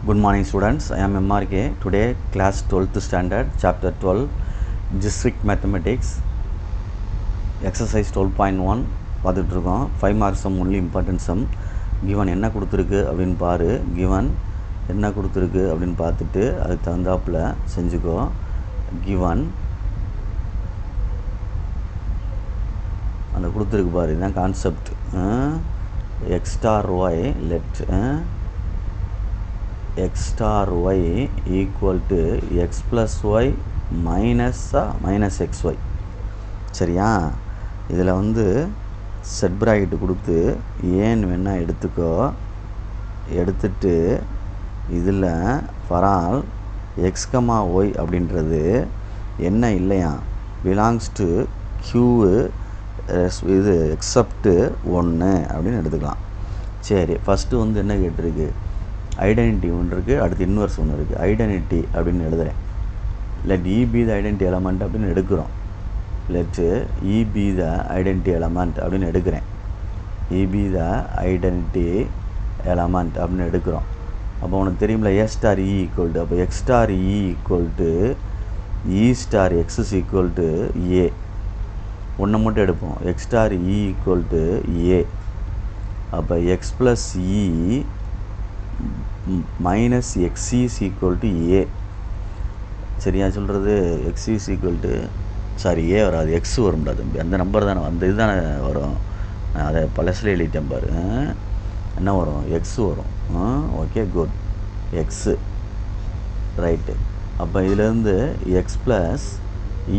Good morning students, I am MRK. Today class 12th standard chapter 12 district mathematics exercise 12.1 பார்த்துட்டு இருக்கோம். 5 marks sum only important sum. given என்ன கொடுத்துருக்கு அப்படின்னு பாரு. given என்ன கொடுத்துருக்கு அப்படின்னு பார்த்துட்டு அதுக்கு தகுந்தாப்புல செஞ்சுக்கோ. given அந்த கொடுத்துருக்கு பாரு, இதுதான் concept. x star y let x star y equal to x plus y minus xy. சரியா? இதில் வந்து செட் பிராக்கெட்டு கொடுத்து ஏன்னு வேணால் எடுத்துக்கோ. எடுத்துட்டு இதில் ஃபார் எக்ஸ் கமா ஒய் அப்படின்றது என்ன இல்லையா, பிலாங்ஸ் டு க்யூ இது எக்ஸப்ட்டு 1 அப்படின்னு எடுத்துக்கலாம். சரி, ஃபஸ்ட்டு வந்து என்ன கேட்டிருக்கு, ஐடென்டிட்டி ஒன்று இருக்குது, அடுத்து இன்வர்ஸ் ஒன்று இருக்குது. ஐடென்டிட்டி அப்படின்னு எழுதுகிறேன். Let e be the identity element அப்படின்னு எடுக்கிறோம். Let e be the identity element அப்படின்னு எடுக்கிறேன். E be the identity element அப்படின்னு எடுக்கிறோம். அப்போ உனக்கு தெரியுமில்ல, a star e equal to, அப்போ x star e equal to e star x is equal to a. ஒன்று மட்டும் எடுப்போம், x star e equal to a. அப்போ x plus e minus x is equal to a. சரியா சொல்கிறது? X is equal to ஏ வராது, X வரும்டா தம்பி. அந்த number தானே, அந்த இது தானே வரும். அதை பழசில் எழுதிட்டேன் பாரு. என்ன வரும்? எக்ஸ் வரும். Okay, good. X right. அப்போ இதிலேருந்து எக்ஸ் ப்ளஸ்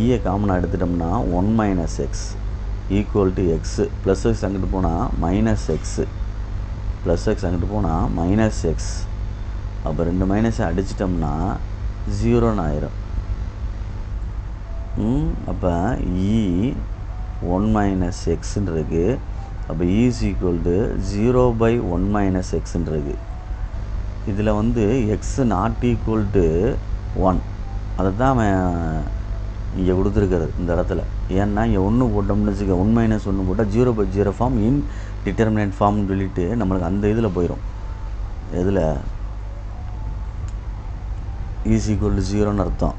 இஏ காமனாக எடுத்துட்டோம்னா 1 minus X equal to x. Plus X அங்கிட்டு போனால் மைனஸ் எக்ஸு, ப்ளஸ் எக்ஸ் அங்கிட்டு போனால் மைனஸ் எக்ஸ். அப்போ 2 மைனஸை அடிச்சிட்டோம்னா 0ன்னு ஆயிரும். அப்போ இ 1 மைனஸ் எக்ஸுன்னு இருக்குது. அப்போ இ இஸ் ஈக்குவல் டு 0/1 மைனஸ் எக்ஸுன்னு இருக்குது. இதில் வந்து எக்ஸு நாட் ஈக்குவல் டு 1, அதை தான் அவன் இங்கே கொடுத்துருக்கிறது இந்த இடத்துல. ஏன்னா இங்கே 1 போட்டோம்னு வச்சுக்க, 1 மைனஸ் 1 போட்டால் 0/0 ஃபார்ம் இன் டிட்டர்மினன்ட் ஃபார்ம்னு சொல்லிவிட்டு நம்மளுக்கு அந்த இதில் போயிடும். எதில் இஸ் ஈக்குவல் டு 0ன்னு அர்த்தம்.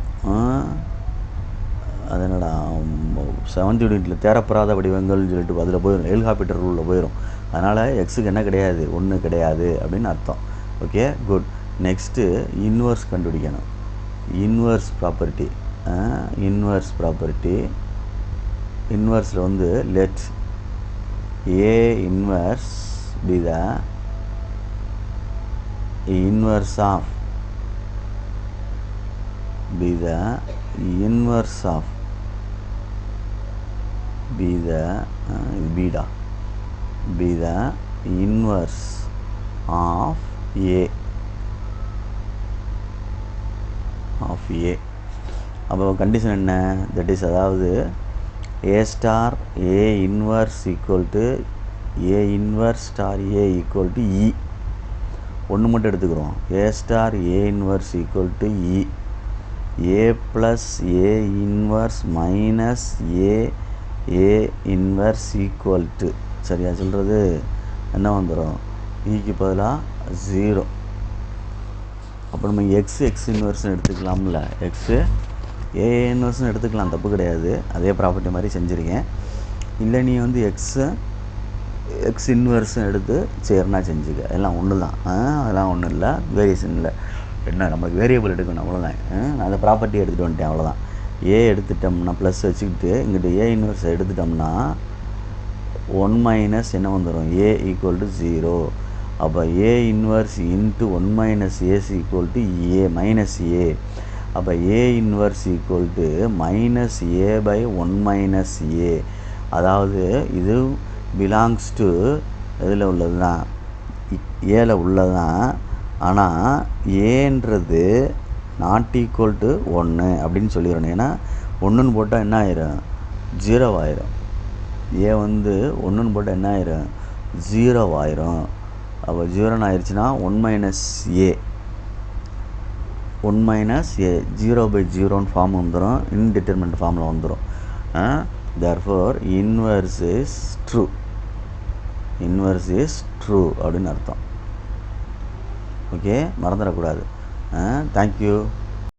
அது என்னடா 7th யூனிட்டில் தேரப்படாத வடிவங்கள்னு சொல்லிட்டு அதில் போயிடும், எல் ஹாபிட்டல் ரூலில் போயிடும். அதனால் எக்ஸுக்கு என்ன கிடையாது, 1 கிடையாது அப்படின்னு அர்த்தம். Okay, good. நெக்ஸ்ட்டு இன்வர்ஸ் கண்டுபிடிக்கணும். Inverse property. இன்வர்ஸ் ப்ராப்பர்ட்டி, இன்வர்ஸில் வந்து let A inverse B the inverse of be the inverse of be the inverse of a. அப்போ கண்டிஷன் என்ன, தட் இஸ் அதாவது a star a inverse equal to a inverse star a equal to e. ஒன்று மட்டும் எடுத்துக்கிறோம், a star a inverse equal to e. A plus a inverse minus a inverse equal to, சரியா சொல்கிறது? என்ன வந்துடும், ஈக்கு பதிலாக 0. அப்போ நம்ம எக்ஸ் இன்வர்ஸ்னு எடுத்துக்கலாம்ல, எக்ஸு ஏ இன்வர்ஸ்னு எடுத்துக்கலாம், தப்பு கிடையாது. அதே ப்ராப்பர்ட்டி மாதிரி செஞ்சுருக்கேன். இல்லை நீ வந்து எக்ஸ் இன்வர்ஸ்னு எடுத்து சேர்னா செஞ்சுக்க, எல்லாம் ஒன்று தான். அதெல்லாம் ஒன்றும் இல்லை, வேரியேஷன் இல்லை. என்ன நம்மளுக்கு வேரியபிள் எடுக்கணும், அவ்வளோதான். அந்த ப்ராப்பர்ட்டி எடுத்துகிட்டு வந்துட்டேன், அவ்வளோதான். ஏ எடுத்துட்டோம்னா ப்ளஸ் வச்சுக்கிட்டு இங்கிட்ட ஏ இன்வர்ஸ் எடுத்துட்டோம்னா 1 மைனஸ் என்ன வந்துடும், ஏ ஈக்குவல் டு 0. அப்போ a inverse into 1 minus as equal to a minus a. அப்போ a inverse equal to minus A/1 minus a. அதாவது இது பிலாங்ஸ் டு இதில் உள்ளது தான், ஏல உள்ளது தான். ஆனால் ஏன்றது நாட் ஈக்குவல் டு 1 அப்படின்னு சொல்லிடணும். ஏன்னா 1ன்னு போட்டால் என்ன ஆயிரும், 0 ஆயிரும். ஏ வந்து 1ன்னு போட்டால் என்ன ஆயிரும், 0 ஆயிரும். அப்போ 0ன்னு ஆயிடுச்சுன்னா 1 மைனஸ் ஏ, 1 மைனஸ் ஏ 0/0ன்னு ஃபார்ம் வந்துடும், இன்டிட்டர்மினன்ட் ஃபார்மில் வந்துடும். Therefore inverse is true, inverse is true அப்படின்னு அர்த்தம். ஓகே, மறந்துடக்கூடாது. தேங்க்யூ.